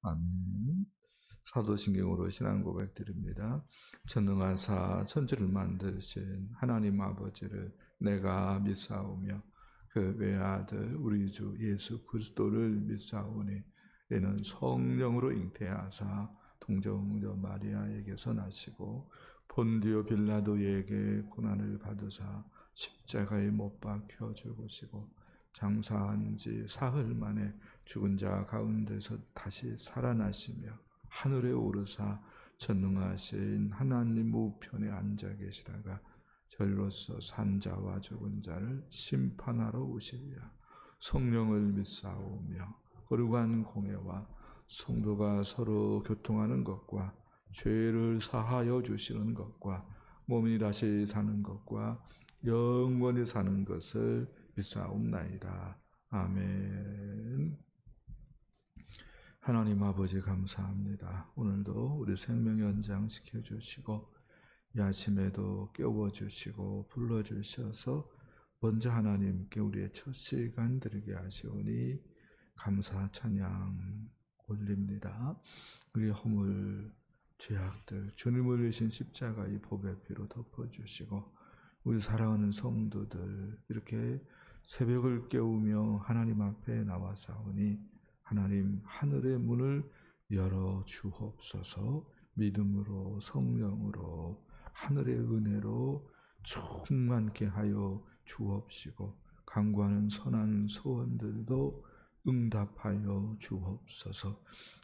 아멘. 사도신경으로 신앙 고백 드립니다. 전능하사 천지를 만드신 하나님 아버지를 내가 믿사오며 그 외아들 우리 주 예수 그리스도를 믿사오니 이는 성령으로 잉태하사 동정녀 마리아에게서 나시고 본디오 빌라도에게 고난을 받으사 십자가에 못 박혀 죽으시고 장사한 지 사흘 만에 죽은 자 가운데서 다시 살아나시며 하늘에 오르사 전능하신 하나님 우편에 앉아 계시다가 저리로서 산 자와 죽은 자를 심판하러 오시리라. 성령을 믿사오며 거룩한 공회와 성도가 서로 교통하는 것과 죄를 사하여 주시는 것과 몸이 다시 사는 것과 영원히 사는 것을 믿사옵나이다. 아멘. 하나님 아버지 감사합니다. 오늘도 우리 생명 연장시켜 주시고 이 아침에도 깨워주시고 불러주셔서 먼저 하나님께 우리의 첫 시간 드리게 하시오니 감사 찬양 올립니다. 우리 허물 죄악들 주님을 위신 십자가의 보배 피로 덮어주시고 우리 사랑하는 성도들 이렇게 새벽을 깨우며 하나님 앞에 나와사오니 하나님 하늘의 문을 열어 주옵소서. 믿음으로 성령으로 하늘의 은혜로 충만케 하여 주옵시고 간구하는 선한 소원들도 응답하여 주옵소서.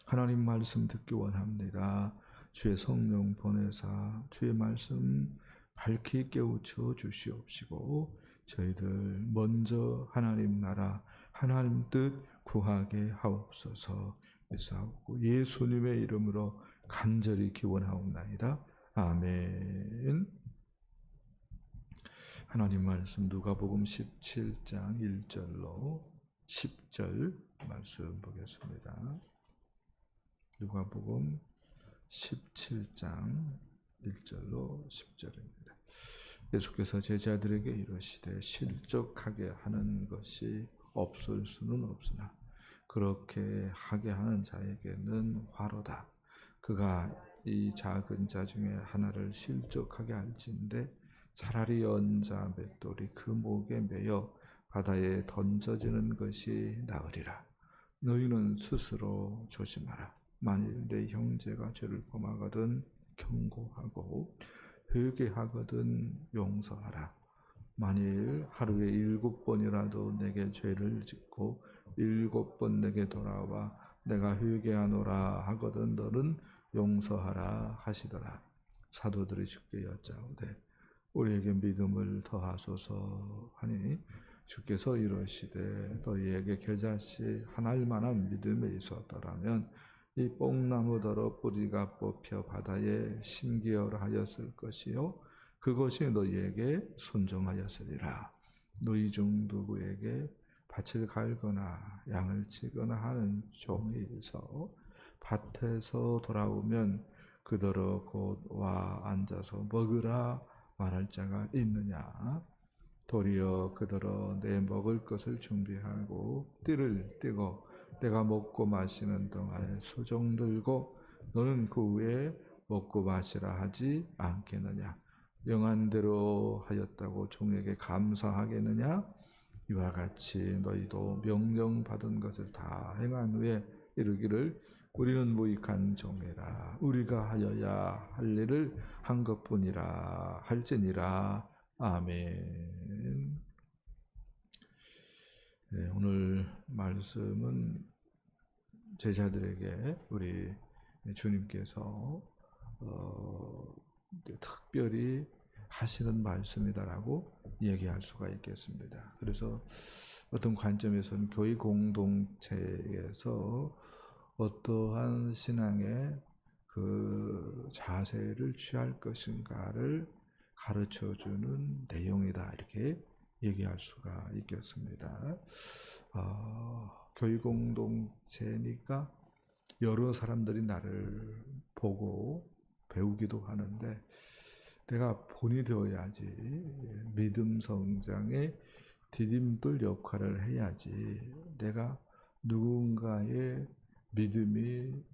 하나님 말씀 듣기 원합니다. 주의 성령 보내사 주의 말씀 밝히 깨우쳐 주시옵시고 저희들 먼저 하나님 나라 하나님 뜻 구하게 하옵소서. 믿사옵고 예수님의 이름으로 간절히 기원하옵나이다. 아멘. 하나님 말씀 누가복음 17장 1절로 10절 말씀 보겠습니다. 누가복음 17장 1절로 10절입니다. 예수께서 제자들에게 이르시되 실족하게 하는 것이 없을 수는 없으나 그렇게 하게 하는 자에게는 화로다. 그가 이 작은 자 중에 하나를 실족하게 할진대 차라리 연자 맷돌이 그 목에 매여 바다에 던져지는 것이 나으리라. 너희는 스스로 조심하라. 만일 내 형제가 죄를 범하거든 경고하고 회개하거든 용서하라. 만일 하루에 7번이라도 내게 죄를 짓고 7번 내게 돌아와 내가 회개하노라 하거든 너는 용서하라 하시더라. 사도들이 주께 여짜오되 우리에게 믿음을 더하소서 하니 주께서 이러시되 너희에게 겨자씨 하나만한 믿음이 있었더라면 이 뽕나무더러 뿌리가 뽑혀 바다에 심기어라 하였을 것이요 그것이 너희에게 순종하였으리라. 너희 중 누구에게 밭을 갈거나 양을 치거나 하는 종이 있어 밭에서 돌아오면 그더러 곧 와 앉아서 먹으라 말할 자가 있느냐. 도리어 그더러 내 먹을 것을 준비하고 띠를 띠고 내가 먹고 마시는 동안에 수종 들고 너는 그 후에 먹고 마시라 하지 않겠느냐. 영한대로 하였다고 종에게 감사하겠느냐. 이와 같이 너희도 명령받은 것을 다 행한 후에 이르기를 우리는 무익한 종이라 우리가 하여야 할 일을 한 것뿐이라 할지니라. 아멘. 네, 오늘 말씀은 제자들에게 우리 주님께서 특별히 하시는 말씀이다라고 얘기할 수가 있겠습니다. 그래서 어떤 관점에서는 교회 공동체에서 어떠한 신앙의 그 자세를 취할 것인가를 가르쳐주는 내용이다 이렇게 얘기할 수가 있겠습니다. 교회 공동체니까 여러 사람들이 나를 보고 배우기도 하는데 내가 본이 되어야지 믿음 성장의 디딤돌 역할을 해야지 내가 누군가의 믿음이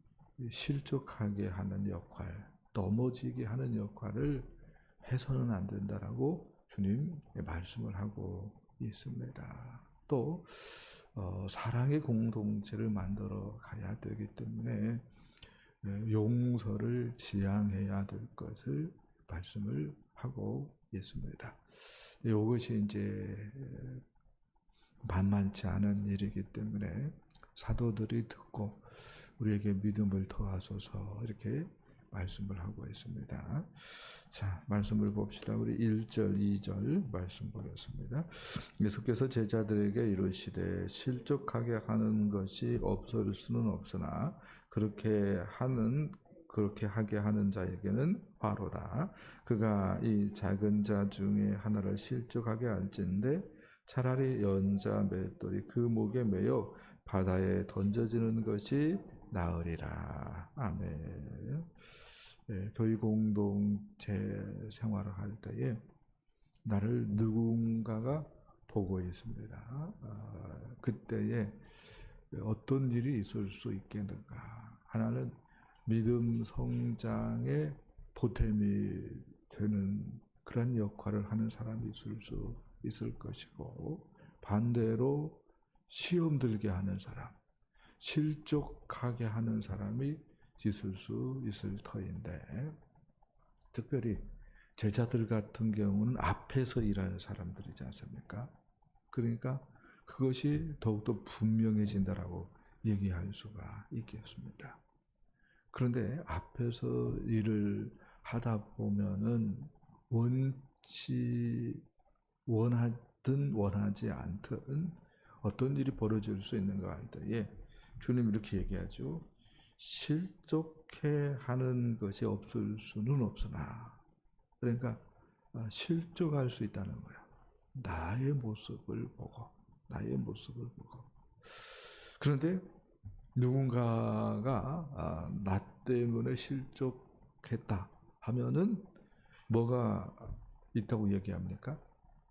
실족하게 하는 역할, 넘어지게 하는 역할을 해서는 안 된다라고 주님 말씀을 하고 있습니다. 또 사랑의 공동체를 만들어 가야 되기 때문에 용서를 지향해야 될 것을 말씀을 하고 있습니다. 이것이 이제 만만치 않은 일이기 때문에 사도들이 듣고 우리에게 믿음을 더하소서 이렇게 말씀을 하고 있습니다. 자, 말씀을 봅시다. 우리 1절, 2절 말씀 보겠습니다. 예수께서 제자들에게 이르시되 실족하게 하는 것이 없을 수는 없으나 그렇게 하게 하는 자에게는 화로다. 그가 이 작은 자 중에 하나를 실족하게 할진대 차라리 연자 맷돌이 그 목에 매여 바다에 던져지는 것이 나으리라. 아멘. 교회 공동체 생활을 할 때에 나를 누군가가 보고 있습니다. 그때에 어떤 일이 있을 수 있겠는가. 하나는 믿음 성장의 보탬이 되는 그런 역할을 하는 사람이 있을 수 있을 것이고, 반대로 시험 들게 하는 사람, 실족하게 하는 사람이 있을 수 있을 터인데, 특별히 제자들 같은 경우는 앞에서 일하는 사람들이지 않습니까? 그러니까 그것이 더욱더 분명해진다라고 얘기할 수가 있겠습니다. 그런데 앞에서 일을 하다 보면은 원하든 원하지 않든 어떤 일이 벌어질 수 있는가 할 때에 주님 이렇게 얘기하죠. 실족해 하는 것이 없을 수는 없으나, 그러니까 실족할 수 있다는 거야. 나의 모습을 보고. 그런데 누군가가 나 때문에 실족했다 하면은 뭐가 있다고 얘기합니까?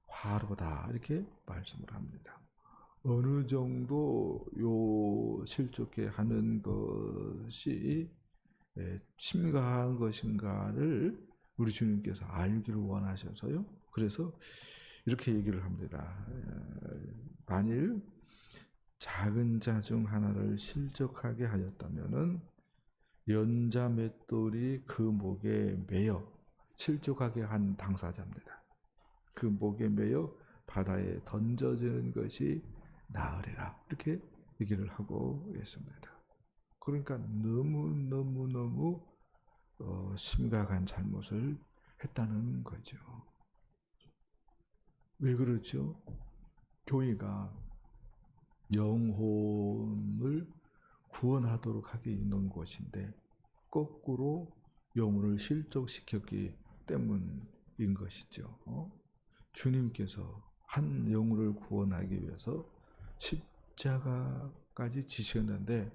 화로다 이렇게 말씀을 합니다. 어느 정도 요 실족해 하는 것이 심각한 것인가를 우리 주님께서 알기를 원하셔서요. 그래서 이렇게 얘기를 합니다. 만일 작은 자 중 하나를 실족하게 하였다면은 연자 맷돌이 그 목에 매여, 실족하게 한 당사자입니다. 그 목에 매여 바다에 던져지는 것이 나으리라 이렇게 얘기를 하고 있습니다. 그러니까 너무 심각한 잘못을 했다는 거죠. 왜 그렇죠? 교회가 영혼을 구원하도록 하게 있는 곳인데 거꾸로 영혼을 실족시켰기 때문인 것이죠. 주님께서 한 영혼을 구원하기 위해서 십자가까지 지셨는데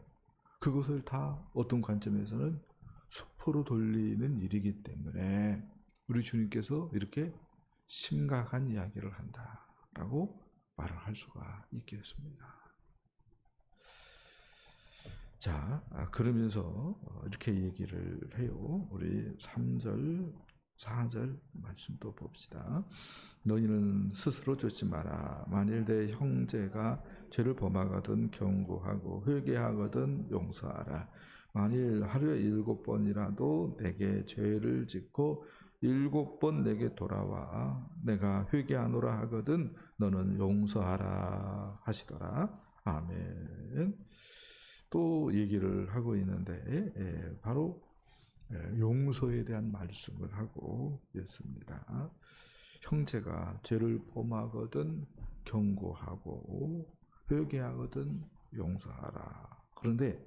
그것을 다 어떤 관점에서는 수포로 돌리는 일이기 때문에 우리 주님께서 이렇게 심각한 이야기를 한다라고 말을 할 수가 있겠습니다. 자, 그러면서 이렇게 얘기를 해요. 우리 3절, 4절 말씀도 봅시다. 너희는 스스로 쫓지 마라. 만일 내 형제가 죄를 범하거든 경고하고 회개하거든 용서하라. 만일 하루에 7번이라도 내게 죄를 짓고 7번 내게 돌아와 내가 회개하노라 하거든 너는 용서하라 하시더라. 아멘. 또 얘기를 하고 있는데 바로 용서에 대한 말씀을 하고 있습니다. 형제가 죄를 범하거든 경고하고 회개하거든 용서하라. 그런데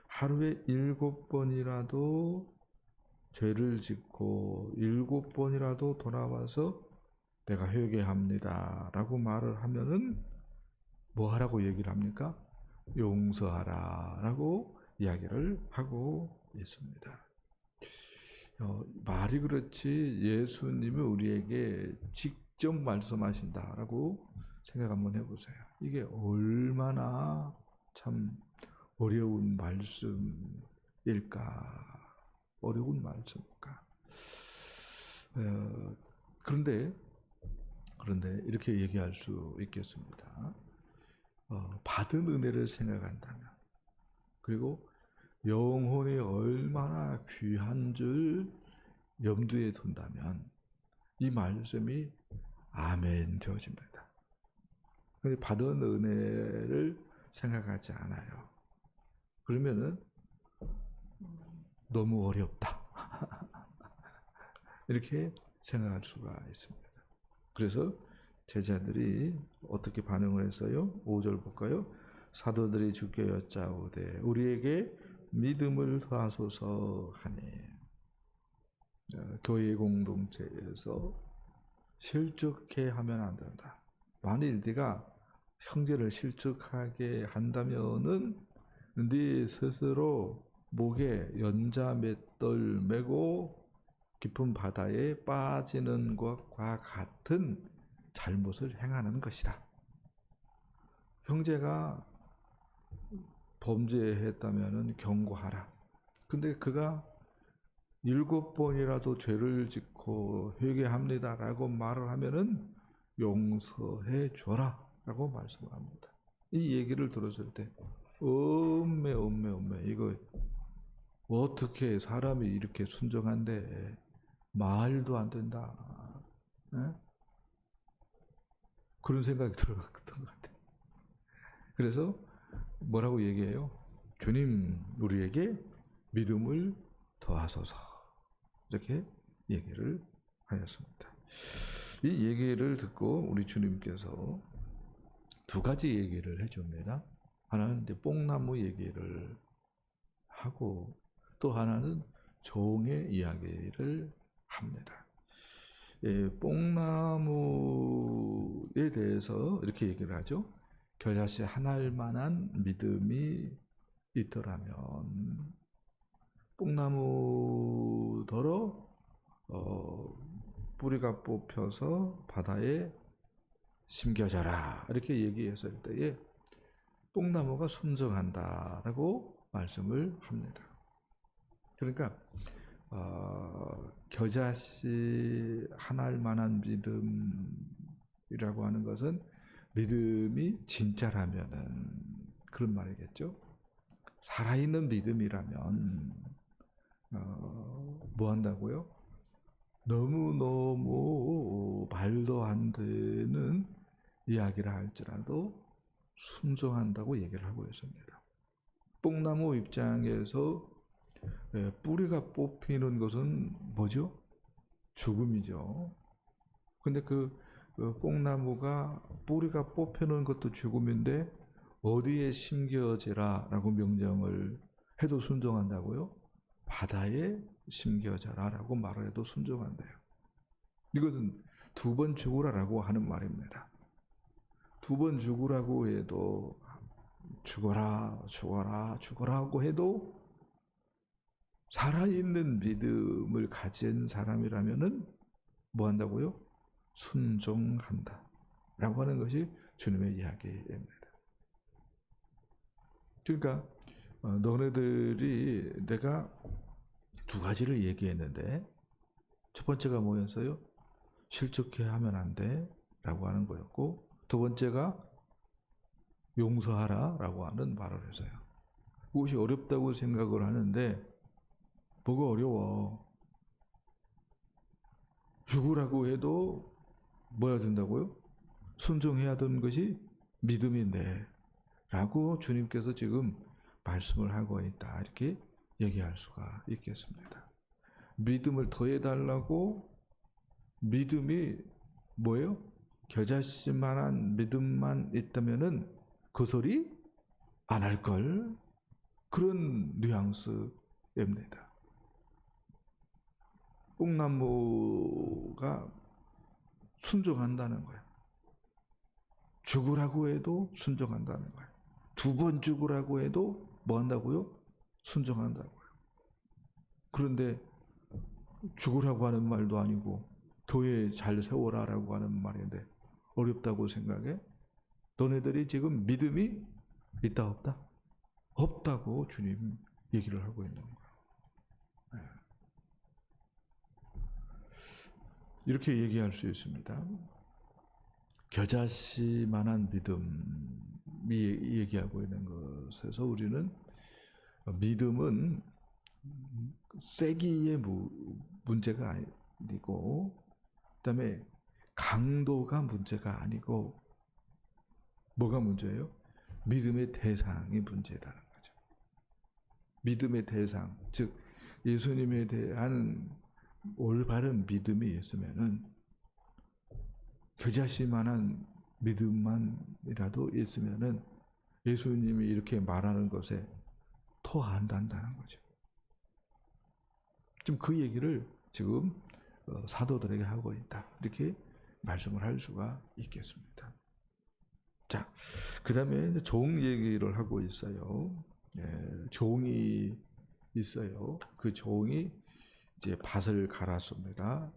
하루에 7번이라도 죄를 짓고 7번이라도 돌아와서 내가 회개합니다 라고 말을 하면은 뭐 하라고 얘기를 합니까? 용서하라 라고 이야기를 하고 있습니다. 말이 그렇지 예수님이 우리에게 직접 말씀하신다라고 생각 한번 해보세요. 이게 얼마나 참 어려운 말씀일까? 어려운 말씀일까? 그런데 이렇게 얘기할 수 있겠습니다. 받은 은혜를 생각한다면, 그리고 영혼이 얼마나 귀한 줄 염두에 둔다면 이 말씀이 아멘 되어집니다. 그런데 받은 은혜를 생각하지 않아요. 그러면은 너무 어렵다. 이렇게 생각할 수가 있습니다. 그래서 제자들이 어떻게 반응을 했어요? 5절 볼까요? 사도들이 주께 여짜오되 우리에게 믿음을 더하소서 하니. 교회 공동체에서 실족해 하면 안 된다. 만일 네가 형제를 실족하게 한다면은 네 스스로 목에 연자맷돌 메고 깊은 바다에 빠지는 것과 같은 잘못을 행하는 것이다. 형제가 범죄했다면 경고하라. 근데 그가 7번이라도 죄를 짓고 회개합니다라고 말을 하면은 용서해 줘라 라고 말씀합니다. 이 얘기를 들었을 때 엄매 이거 어떻게 사람이 이렇게 순종한데 말도 안 된다. 에? 그런 생각이 들었던 것 같아요. 그래서 뭐라고 얘기해요? 주님 우리에게 믿음을 더하소서, 이렇게 얘기를 하였습니다. 이 얘기를 듣고 우리 주님께서 두 가지 얘기를 해줍니다. 하나는 이제 뽕나무 얘기를 하고 또 하나는 종의 이야기를 합니다. 뽕나무에 대해서 이렇게 얘기를 하죠. 겨자씨 하나일 만한 믿음이 있더라면 뽕나무더러 뿌리가 뽑혀서 바다에 심겨져라, 이렇게 얘기했을 때에 뽕나무가 순종한다라고 말씀을 합니다. 그러니까 겨자씨 하나일 만한 믿음이라고 하는 것은 믿음이 진짜라면은 그런 말이겠죠. 살아있는 믿음이라면 뭐 한다고요? 너무너무 말도 안 되는 이야기를 할지라도 순종한다고 얘기를 하고 있습니다. 뽕나무 입장에서 뿌리가 뽑히는 것은 뭐죠? 죽음이죠. 근데 그 뽕나무가 뿌리가 뽑히는 것도 죽음인데 어디에 심겨지라 라고 명령을 해도 순종한다고요? 바다에 심겨져라 라고 말을 해도 순종한대요. 이것은 2번 죽으라라고 하는 말입니다. 2번 죽으라고 해도 죽어라 하고 해도 살아있는 믿음을 가진 사람이라면은 뭐 한다고요? 순종한다 라고 하는 것이 주님의 이야기입니다. 그러니까 너네들이 내가 2가지를 얘기했는데 첫 번째가 뭐였어요? 실족해 하면 안 돼 라고 하는 거였고, 2번째가 용서하라 라고 하는 말을 했어요. 그것이 어렵다고 생각을 하는데 뭐가 어려워? 죽으라고 해도 뭐 해야 된다고요? 순종해야 되는 것이 믿음인데 라고 주님께서 지금 말씀을 하고 있다, 이렇게 얘기할 수가 있겠습니다. 믿음을 더해달라고, 믿음이 뭐예요? 겨자씨만한 믿음만 있다면은 그 소리 안 할걸? 그런 뉘앙스입니다. 뽕나무가 순종한다는 거예요. 죽으라고 해도 순종한다는 거예요. 2번 죽으라고 해도 뭐 한다고요? 순종한다고요. 그런데 죽으라고 하는 말도 아니고 교회 잘 세워라라고 하는 말인데 어렵다고 생각해? 너네들이 지금 믿음이 있다 없다? 없다고 주님 얘기를 하고 있는 거예요. 이렇게 얘기할 수 있습니다. 겨자씨만한 믿음이 얘기하고 있는 것에서 우리는 믿음은 세기의 문제가 아니고, 그다음에 강도가 문제가 아니고, 뭐가 문제예요? 믿음의 대상이 문제다는 거죠. 믿음의 대상, 즉 예수님에 대한 올바른 믿음이 있으면은, 겨자씨만한 믿음만이라도 있으면은 예수님이 이렇게 말하는 것에 토한다는 거죠. 지금 그 얘기를 지금 사도들에게 하고 있다, 이렇게 말씀을 할 수가 있겠습니다. 자, 그 다음에 종 얘기를 하고 있어요. 종이 있어요. 그 종이 이제 밭을 갈았습니다.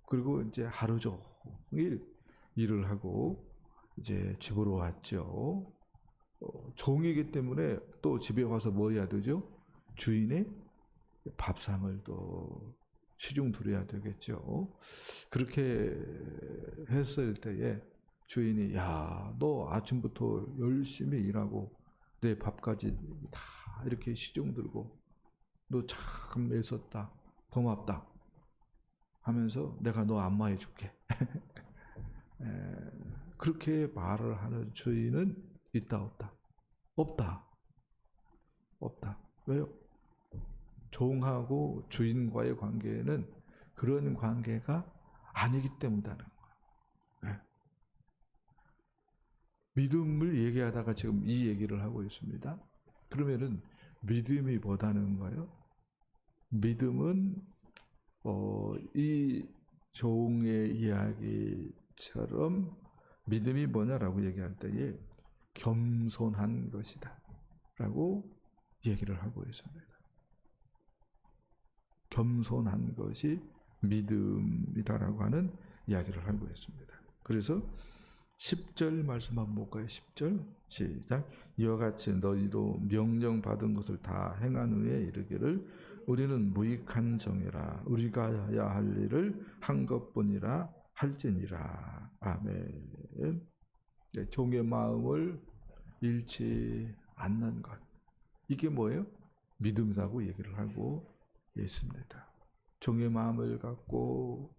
그리고 이제 하루 종일 일을 하고 이제 집으로 왔죠. 종이기 때문에 또 집에 와서 뭐 해야 되죠? 주인의 밥상을 또 시중 드려야 되겠죠. 그렇게 했을 때에 주인이, 야, 너 아침부터 열심히 일하고 내 밥까지 다 이렇게 시중 들고 너 참 애썼다, 고맙다 하면서 내가 너 안마해 줄게. 그렇게 말을 하는 주인은 있다 없다? 없다. 없다. 왜요? 종하고 주인과의 관계는 그런 관계가 아니기 때문이라는 거예요. 믿음을 얘기하다가 지금 이 얘기를 하고 있습니다. 그러면은 믿음이 뭐다는 거예요? 믿음은 이 종의 이야기처럼 믿음이 뭐냐라고 얘기할 때에 겸손한 것이다 라고 얘기를 하고 있습니다. 겸손한 것이 믿음이다라고 하는 이야기를 하고 있습니다. 그래서 10절 말씀 한번 볼까요? 10절 시작. 이와 같이 너희도 명령받은 것을 다 행한 후에 이르기를 우리는 무익한 종이라 우리가 해야 할 일을 한 것뿐이라 할지니라. 아멘. 종의 마음을 잃지 않는 것, 이게 뭐예요? 믿음이라고 얘기를 하고 있습니다. 종의 마음을 갖고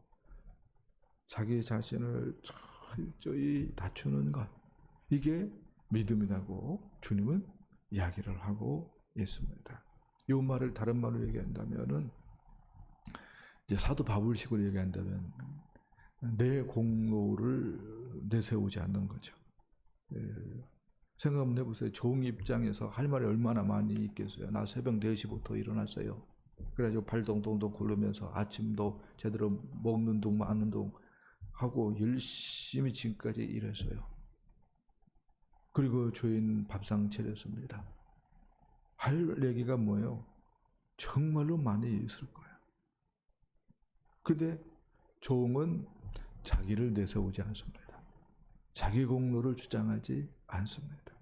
자기 자신을 철저히 낮추는 것, 이게 믿음이라고 주님은 이야기를 하고 있습니다. 이 말을 다른 말로 얘기한다면은, 이제 사도 바울식으로 얘기한다면 내 공로를 내세우지 않는 거죠. 생각 한번 해보세요. 종 입장에서 할 말이 얼마나 많이 있겠어요. 나 새벽 4시부터 일어났어요. 그래가지고 발동동동 굴르면서 아침도 제대로 먹는 둥 마는 둥 하고 열심히 지금까지 일했어요. 그리고 주인 밥상 차렸습니다. 할 얘기가 뭐예요? 정말로 많이 있을 거예요. 근데 종은 자기를 내세우지 않습니다. 자기 공로를 주장하지 않습니다.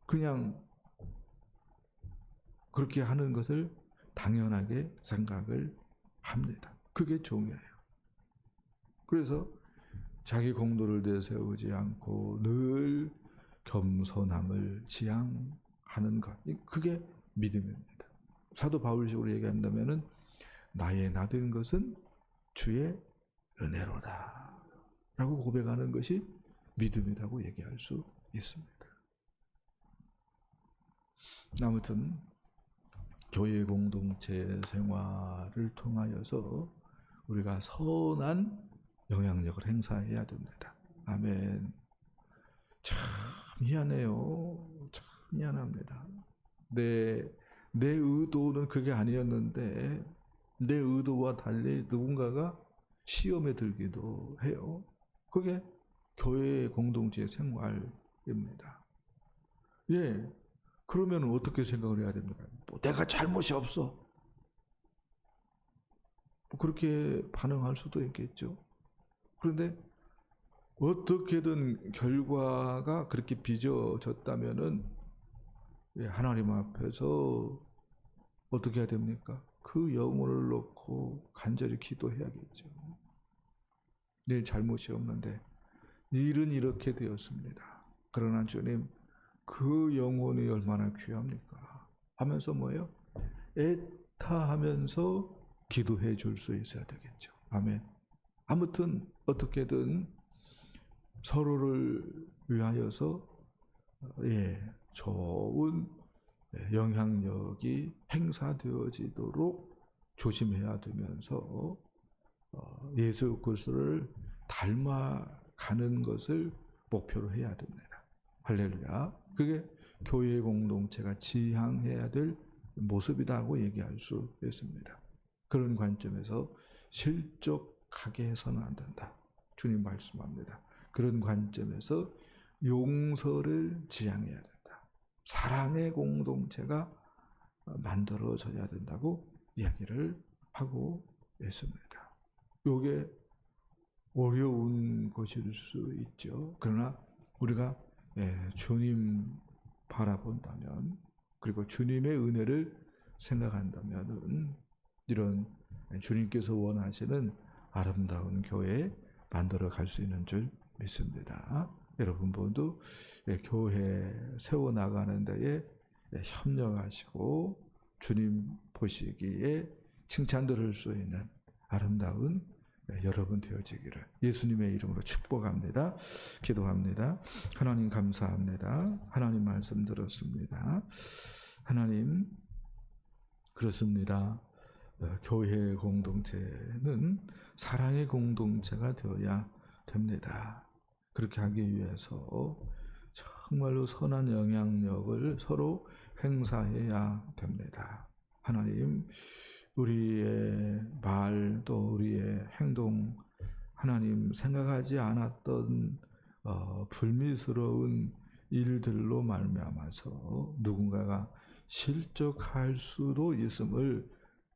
그냥 그렇게 하는 것을 당연하게 생각을 합니다. 그게 종이에요. 그래서 자기 공로를 내세우지 않고 늘 겸손함을 지향하는 것, 그게 믿음입니다. 사도 바울식으로 얘기한다면은 나의 나된 것은 주의 은혜로다 라고 고백하는 것이 믿음이라고 얘기할 수 있습니다. 아무튼 교회 공동체 생활을 통하여서 우리가 선한 영향력을 행사해야 됩니다. 아멘. 참 미안해요. 참 미안합니다. 내 의도는 그게 아니었는데 내 의도와 달리 누군가가 시험에 들기도 해요. 그게 교회 공동체 생활입니다. 예. 그러면 어떻게 생각을 해야 됩니까? 내가 잘못이 없어. 그렇게 반응할 수도 있겠죠. 그런데 어떻게든 결과가 그렇게 빚어졌다면은 하나님 앞에서 어떻게 해야 됩니까? 그 영혼을 놓고 간절히 기도해야겠죠. 내 잘못이 없는데 일은 이렇게 되었습니다. 그러나 주님, 그 영혼이 얼마나 귀합니까? 하면서 뭐예요? 애타하면서 기도해 줄 수 있어야 되겠죠. 아멘. 아무튼 어떻게든 서로를 위하여서 좋은 영향력이 행사되어지도록 조심해야 되면서 예수 그리스도를 닮아가는 것을 목표로 해야 됩니다. 할렐루야. 그게 교회 공동체가 지향해야 될 모습이라고 얘기할 수 있습니다. 그런 관점에서 실족하게 해서는 안 된다. 주님 말씀합니다. 그런 관점에서 용서를 지향해야 된다. 사랑의 공동체가 만들어져야 된다고 이야기를 하고 있습니다. 이게 어려운 것일 수 있죠. 그러나 우리가 주님 바라본다면, 그리고 주님의 은혜를 생각한다면 이런 주님께서 원하시는 아름다운 교회 만들어 갈 수 있는 줄 믿습니다. 여러분 모두 교회 세워나가는 데에 협력하시고 주님 보시기에 칭찬 들을 수 있는 아름다운 여러분 되어지기를 예수님의 이름으로 축복합니다. 기도합니다. 하나님 감사합니다. 하나님 말씀 들었습니다. 하나님, 그렇습니다. 교회 공동체는 사랑의 공동체가 되어야 됩니다. 그렇게 하기 위해서 정말로 선한 영향력을 서로 행사해야 됩니다. 하나님, 우리의 말 또 우리의 행동, 하나님 생각하지 않았던 불미스러운 일들로 말미암아서 누군가가 실족할 수도 있음을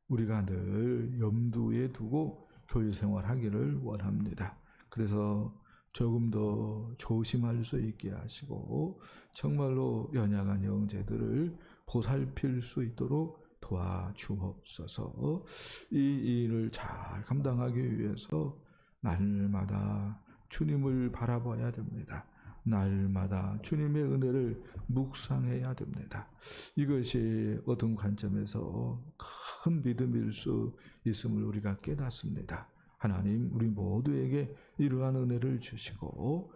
우리가 늘 염두에 두고 교회 생활하기를 원합니다. 그래서 조금 더 조심할 수 있게 하시고 정말로 연약한 형제들을 보살필 수 있도록 도와주옵소서. 이 일을 잘 감당하기 위해서 날마다 주님을 바라봐야 됩니다. 날마다 주님의 은혜를 묵상해야 됩니다. 이것이 어떤 관점에서 큰 믿음일 수 있음을 우리가 깨닫습니다. 하나님, 우리 모두에게 이러한 은혜를 주시고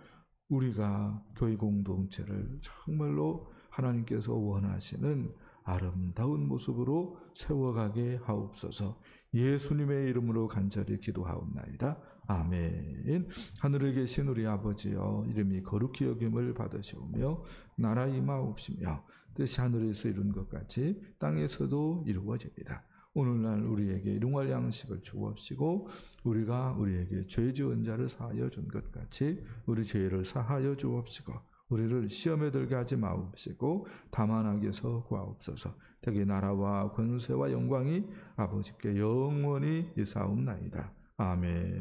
우리가 교회 공동체를 정말로 하나님께서 원하시는 아름다운 모습으로 세워가게 하옵소서. 예수님의 이름으로 간절히 기도하옵나이다. 아멘. 하늘에 계신 우리 아버지여, 이름이 거룩히 여김을 받으시오며 나라 임하옵시며 뜻이 하늘에서 이룬 것 같이 땅에서도 이루어집니다. 오늘날 우리에게 일용할 양식을 주옵시고 우리가 우리에게 죄 지은 자를 사하여 준 것 같이 우리 죄를 사하여 주옵시고 우리를 시험에 들게 하지 마옵시고 다만 악에서 구하옵소서. 대개 나라와 권세와 영광이 아버지께 영원히 있사옵나이다. 아멘.